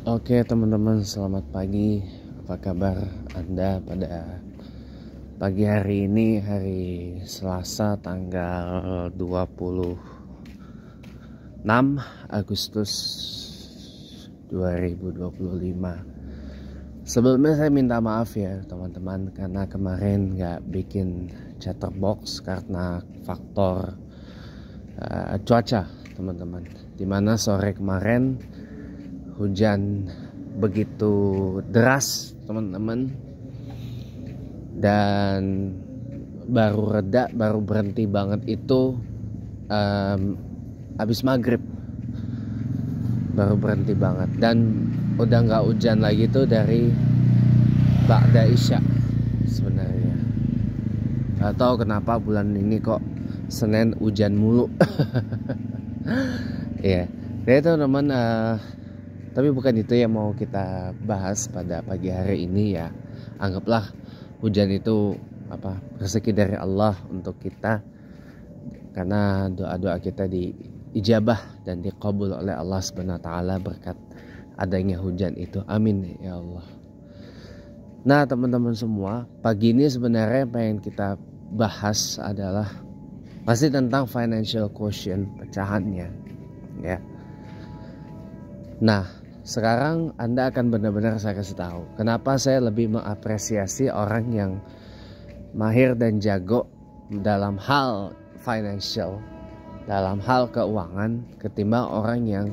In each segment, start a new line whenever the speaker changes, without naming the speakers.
Oke teman-teman, selamat pagi. Apa kabar Anda pada pagi hari ini, hari Selasa tanggal 26 Agustus 2025. Sebelumnya saya minta maaf ya teman-teman, karena kemarin gak bikin chatterbox karena faktor cuaca teman-teman. Dimana sore kemarin hujan begitu deras teman-teman, dan baru reda, baru berhenti banget itu habis maghrib, baru berhenti banget, dan udah nggak hujan lagi tuh dari ba'da isya sebenarnya. Gak tahu kenapa bulan ini kok Senin hujan mulu. Ya, jadi teman-teman, tapi bukan itu yang mau kita bahas pada pagi hari ini ya. Anggaplah hujan itu rezeki dari Allah untuk kita, karena doa-doa kita diijabah dan dikabul oleh Allah Subhanahu wa taala berkat adanya hujan itu. Amin ya Allah. Nah, teman-teman semua, pagi ini sebenarnya yang pengen kita bahas adalah pasti tentang financial quotient, pecahannya ya. Nah, sekarang Anda akan benar-benar saya kasih tahu kenapa saya lebih mengapresiasi orang yang mahir dan jago dalam hal financial, dalam hal keuangan, ketimbang orang yang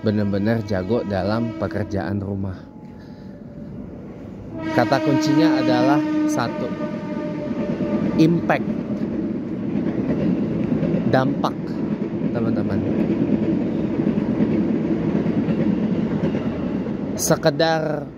benar-benar jago dalam pekerjaan rumah. Kata kuncinya adalah satu, impact, dampak teman-teman. Sekedar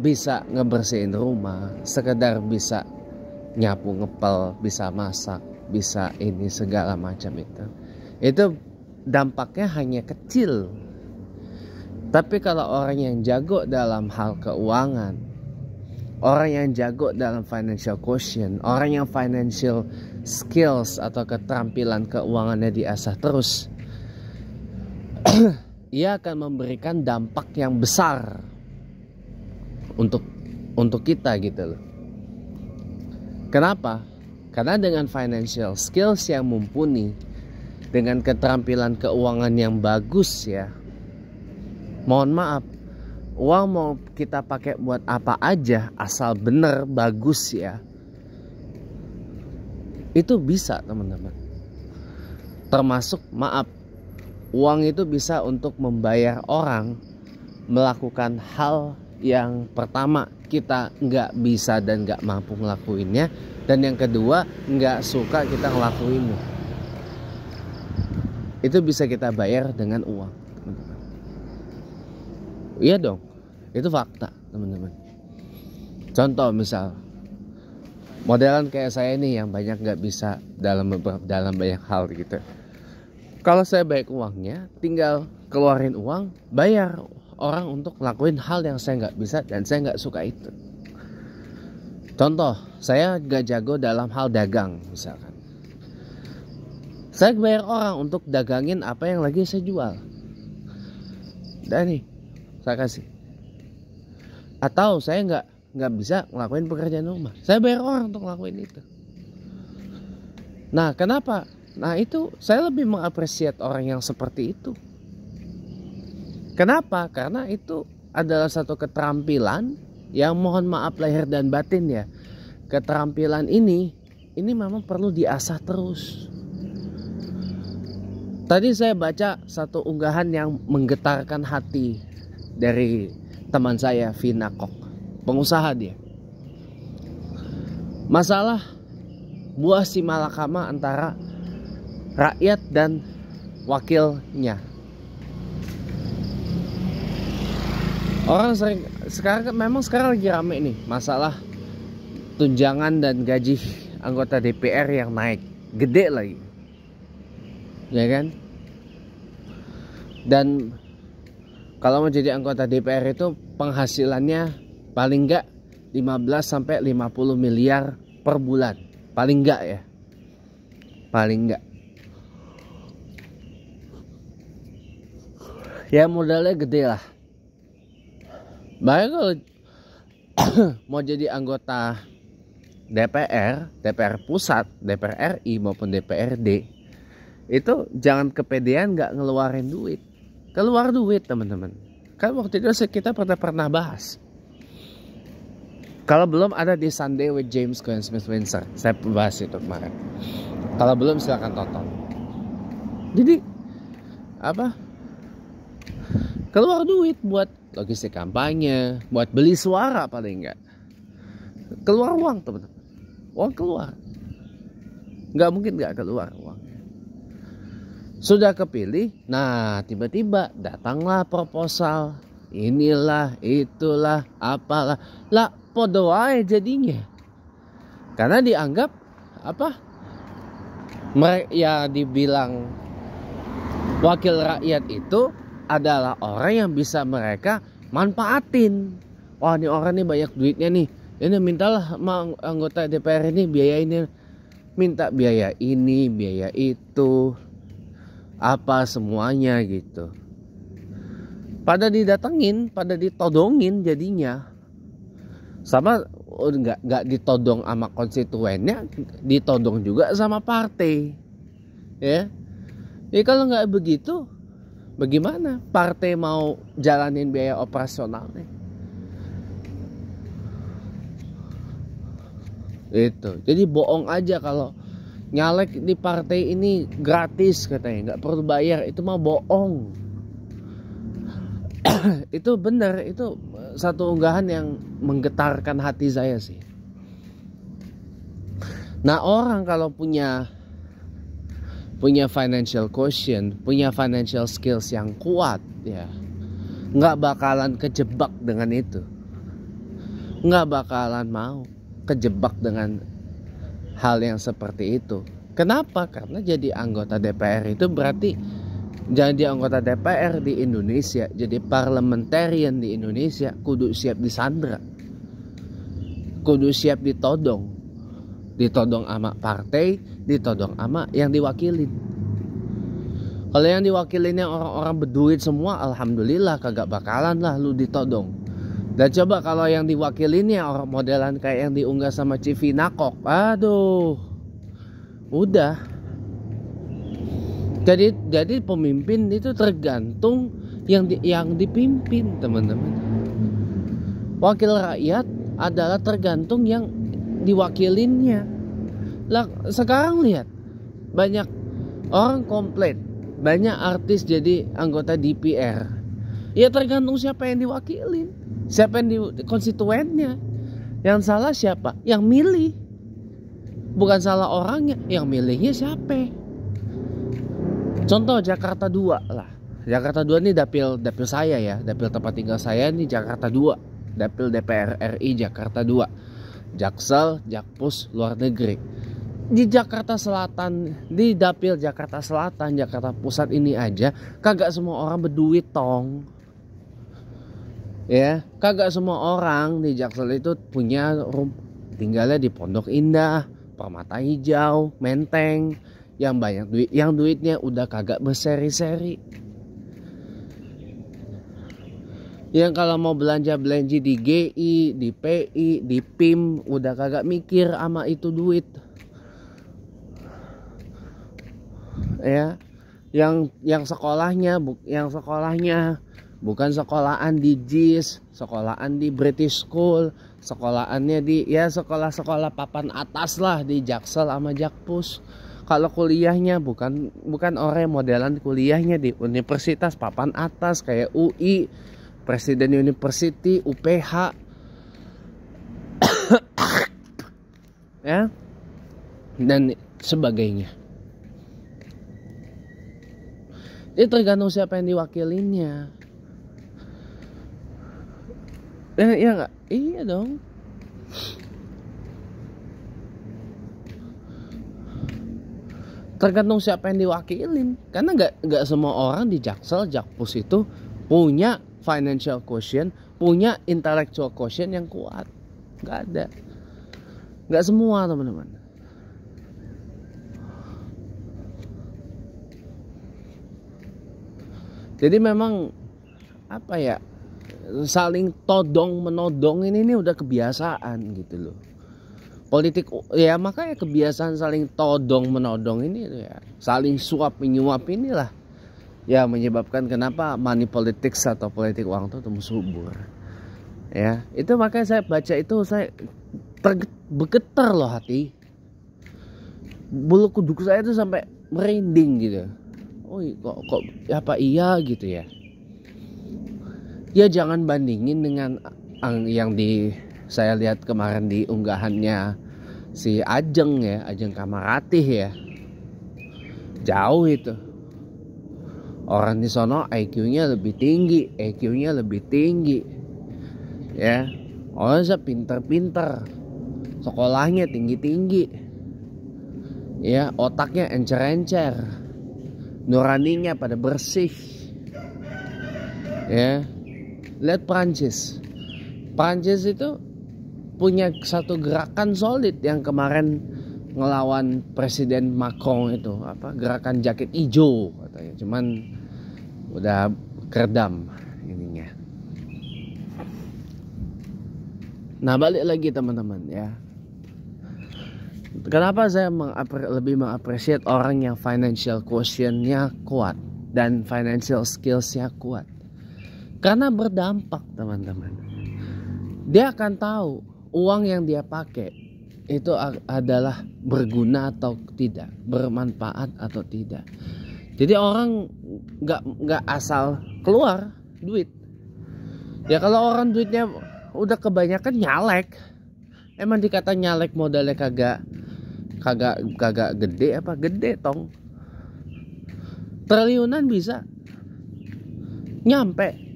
bisa ngebersihin rumah, sekedar bisa nyapu ngepel, bisa masak, bisa ini segala macam itu dampaknya hanya kecil. Tapi kalau orang yang jago dalam hal keuangan, orang yang jago dalam financial quotient, orang yang financial skills atau keterampilan keuangannya diasah terus, ia akan memberikan dampak yang besar untuk kita gitu loh. Kenapa? Karena dengan financial skills yang mumpuni, dengan keterampilan keuangan yang bagus ya, mohon maaf, uang mau kita pakai buat apa aja asal bener bagus ya, itu bisa teman-teman. Termasuk uang itu bisa untuk membayar orang melakukan hal yang pertama kita nggak bisa dan nggak mampu ngelakuinnya, dan yang kedua nggak suka kita ngelakuinnya. Itu bisa kita bayar dengan uang, teman-teman. Iya dong, itu fakta teman-teman. Contoh misal modelan kayak saya ini yang banyak nggak bisa dalam banyak hal gitu. Kalau saya baik uangnya, tinggal keluarin uang, bayar orang untuk ngelakuin hal yang saya nggak bisa dan saya nggak suka itu. Contoh, saya nggak jago dalam hal dagang misalkan. Saya bayar orang untuk dagangin apa yang lagi saya jual. Dan nih, saya kasih. Atau saya nggak bisa ngelakuin pekerjaan rumah, saya bayar orang untuk ngelakuin itu. Nah, kenapa? Nah, itu saya lebih mengapresiasi orang yang seperti itu. Kenapa? Karena itu adalah satu keterampilan yang mohon maaf lahir dan batin ya. Keterampilan ini memang perlu diasah terus. Tadi saya baca satu unggahan yang menggetarkan hati dari teman saya, Vina Kok, pengusaha dia. Masalah buah si malakama antara rakyat dan wakilnya. Orang sekarang lagi rame nih masalah tunjangan dan gaji anggota DPR yang naik gede lagi, ya kan? Dan kalau mau jadi anggota DPR itu penghasilannya paling enggak 15-50 miliar per bulan, paling enggak ya, paling enggak. Ya modalnya gede lah. Bahkan kalau mau jadi anggota DPR, DPR pusat, DPR RI maupun DPRD, itu jangan kepedean nggak ngeluarin duit. Keluar duit teman-teman. Kan waktu itu kita pernah bahas. Kalau belum ada di Sunday with James Glenn Smith Windsor, saya bahas itu kemarin. Kalau belum silakan tonton. Jadi apa? Keluar duit buat logistik kampanye, buat beli suara paling enggak. Keluar uang teman-teman. Uang keluar. Nggak mungkin nggak keluar uang. Sudah kepilih, nah tiba-tiba datanglah proposal. Inilah, itulah, apalah. Lah, podo aja jadinya. Karena dianggap apa? Ya dibilang wakil rakyat itu adalah orang yang bisa mereka manfaatin. Wah, ini orang nih banyak duitnya nih. Ini mintalah sama anggota DPR ini biaya ini, minta biaya ini, biaya itu, apa semuanya gitu. Pada didatengin, pada ditodongin jadinya. Sama nggak ditodong sama konstituennya, ditodong juga sama partai. Ya. Ya kalau nggak begitu, bagaimana partai mau jalanin biaya operasionalnya? Itu. Jadi bohong aja kalau nyalek di partai ini gratis katanya, nggak perlu bayar. Itu mah bohong. Itu benar, itu satu unggahan yang menggetarkan hati saya sih. Nah, orang kalau punya financial quotient, punya financial skills yang kuat, ya nggak bakalan kejebak dengan itu, nggak bakalan mau kejebak dengan hal yang seperti itu. Kenapa? Karena jadi anggota DPR itu berarti jadi anggota DPR di Indonesia, jadi parliamentarian di Indonesia, kudu siap disandra, kudu siap ditodong sama partai, ditodong sama yang diwakilin. Kalau yang diwakilinnya orang-orang berduit semua, alhamdulillah kagak bakalan lah lu ditodong. Dan coba kalau yang diwakilinnya orang modelan kayak yang diunggah sama Civi Nakok, aduh, udah. Jadi pemimpin itu tergantung yang dipimpin teman-teman. Wakil rakyat adalah tergantung yang diwakilinnya. Lah sekarang lihat banyak orang komplain, banyak artis jadi anggota DPR. Ya tergantung siapa yang diwakilin, siapa yang di konstituennya. Yang salah siapa? Yang milih. Bukan salah orangnya, yang milihnya siapa? Contoh Jakarta 2 lah. Jakarta 2 ini dapil saya ya, dapil tempat tinggal saya ini Jakarta 2. Dapil DPR RI Jakarta 2. Jaksel, Jakpus, luar negeri. Di Jakarta Selatan, di dapil Jakarta Selatan, Jakarta Pusat ini aja kagak semua orang berduit tong. Ya, kagak semua orang di Jaksel itu punya tinggalnya di Pondok Indah, Permata Hijau, Menteng, yang banyak duit, yang duitnya udah kagak berseri-seri. Yang kalau mau belanja di GI, di PI, di PIM udah kagak mikir sama itu duit. Ya, yang sekolahnya bukan sekolahan di JIS, sekolahan di British School, sekolahannya di ya sekolah-sekolah papan atas lah di Jaksel sama Jakpus. Kalau kuliahnya bukan orang modelan kuliahnya di universitas papan atas kayak UI, Presiden University, UPH. Ya. Dan sebagainya. Itu tergantung siapa yang diwakilinnya. Iya enggak? Iya dong. Tergantung siapa yang diwakilin. Karena nggak semua orang di Jaksel, Jakpus itu punya financial quotient, punya intellectual quotient yang kuat. Nggak ada. Nggak semua teman-teman. Jadi memang apa ya? saling todong menodong ini udah kebiasaan gitu loh. Politik ya, makanya kebiasaan saling todong menodong ini ya, saling suap menyuap inilah ya menyebabkan kenapa money politics atau politik uang itu tumbuh subur. Ya, itu makanya saya baca itu saya bergetar loh hati. Bulu kuduk saya itu sampai merinding gitu. Oh, kok apa iya gitu ya. Ya jangan bandingin dengan yang saya lihat kemarin di unggahannya si Ajeng ya, Ajeng Kamaratih ya. Jauh itu. Orang di sono IQ-nya lebih tinggi, EQ-nya lebih tinggi. Ya. Orang saya pinter-pinter. Sekolahnya tinggi-tinggi. Ya, otaknya encer-encer. Nuraninya pada bersih. Ya. Lihat Prancis itu punya satu gerakan solid yang kemarin ngelawan Presiden Macron itu, apa, gerakan jaket hijau katanya, cuman udah keredam ininya. Nah, balik lagi teman-teman ya, kenapa saya lebih mengapresiasi orang yang financial quotient-nya kuat dan financial skills-nya kuat. Karena berdampak teman-teman. Dia akan tahu uang yang dia pakai itu adalah berguna atau tidak, bermanfaat atau tidak. Jadi orang nggak asal keluar duit. Ya kalau orang duitnya udah kebanyakan nyalek. Emang dikata nyalek modalnya kagak gede apa gede tong. Triliunan bisa nyampe.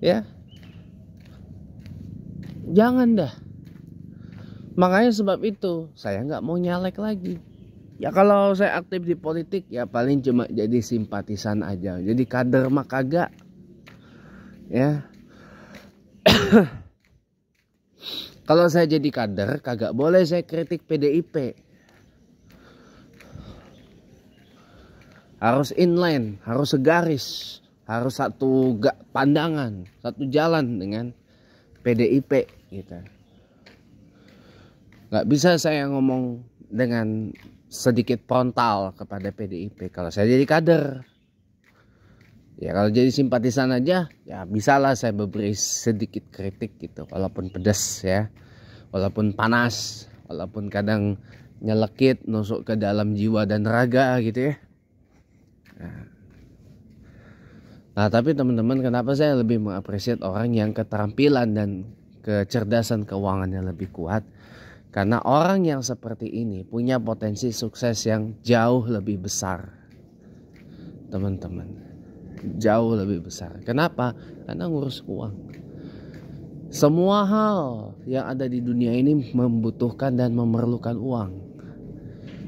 Ya, jangan dah. Makanya sebab itu saya nggak mau nyalek lagi. Ya kalau saya aktif di politik ya paling cuma jadi simpatisan aja. Jadi kader mah kagak. Ya. Kalau saya jadi kader kagak boleh saya kritik PDIP. Harus inline, harus segaris. Harus satu pandangan, satu jalan dengan PDIP gitu. Gak bisa saya ngomong dengan sedikit frontal kepada PDIP kalau saya jadi kader. Ya kalau jadi simpatisan aja ya bisalah saya beri sedikit kritik gitu, walaupun pedas ya, walaupun panas, walaupun kadang nyelekit nusuk ke dalam jiwa dan raga gitu ya. Nah tapi teman-teman, kenapa saya lebih mengapresiasi orang yang keterampilan dan kecerdasan keuangannya lebih kuat? Karena orang yang seperti ini punya potensi sukses yang jauh lebih besar. Teman-teman, jauh lebih besar. Kenapa? Karena ngurus uang. Semua hal yang ada di dunia ini membutuhkan dan memerlukan uang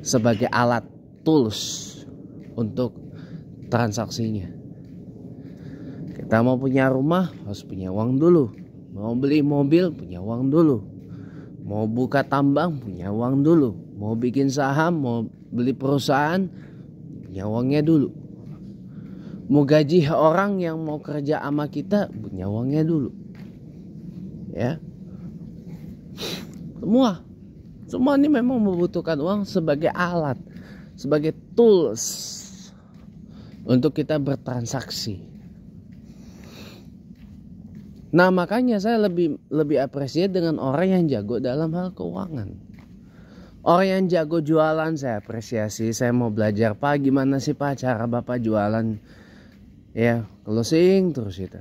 sebagai alat, tools untuk transaksinya. Kita mau punya rumah harus punya uang dulu. Mau beli mobil punya uang dulu. Mau buka tambang punya uang dulu. Mau bikin saham, mau beli perusahaan punya uangnya dulu. Mau gaji orang yang mau kerja sama kita punya uangnya dulu. Ya. Semua ini memang membutuhkan uang sebagai alat, sebagai tools untuk kita bertransaksi. Nah makanya saya lebih apresiasi dengan orang yang jago dalam hal keuangan. Orang yang jago jualan saya apresiasi. Saya mau belajar, Pak gimana sih Pak cara Bapak jualan? Ya closing terus itu.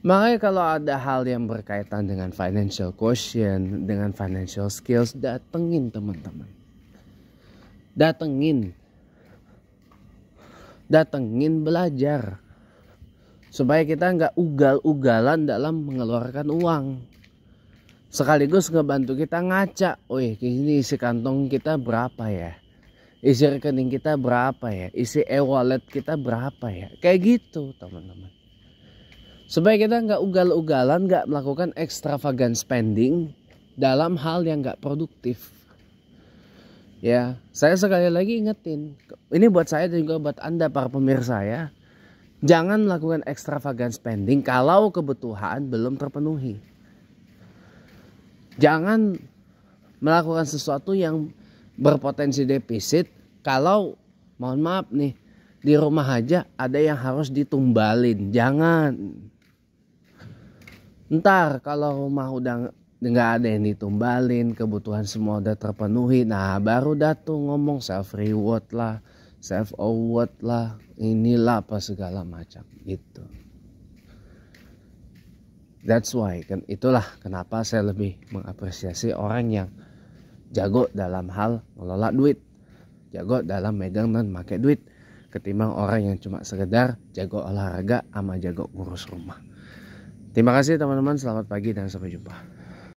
Makanya kalau ada hal yang berkaitan dengan financial quotient, dengan financial skills, datengin teman-teman. Datengin belajar. Supaya kita nggak ugal-ugalan dalam mengeluarkan uang. Sekaligus ngebantu kita ngaca. Ini isi kantong kita berapa ya? Isi rekening kita berapa ya? Isi e-wallet kita berapa ya? Kayak gitu teman-teman. Supaya kita nggak ugal-ugalan, nggak melakukan extravagant spending dalam hal yang nggak produktif. Ya, saya sekali lagi ingetin. Ini buat saya dan juga buat Anda para pemirsa ya. Jangan melakukan extravagant spending kalau kebutuhan belum terpenuhi. Jangan melakukan sesuatu yang berpotensi defisit kalau, mohon maaf nih, di rumah aja ada yang harus ditumbalin. Jangan. Ntar kalau rumah udah nggak ada yang ditumbalin, kebutuhan semua udah terpenuhi, nah baru dah tuh ngomong self reward lah, self award lah, inilah apa segala macam gitu. That's why, kan itulah kenapa saya lebih mengapresiasi orang yang jago dalam hal ngelola duit, jago dalam megang dan pakai duit, ketimbang orang yang cuma sekedar jago olahraga sama jago ngurus rumah. Terima kasih teman-teman, selamat pagi dan sampai jumpa.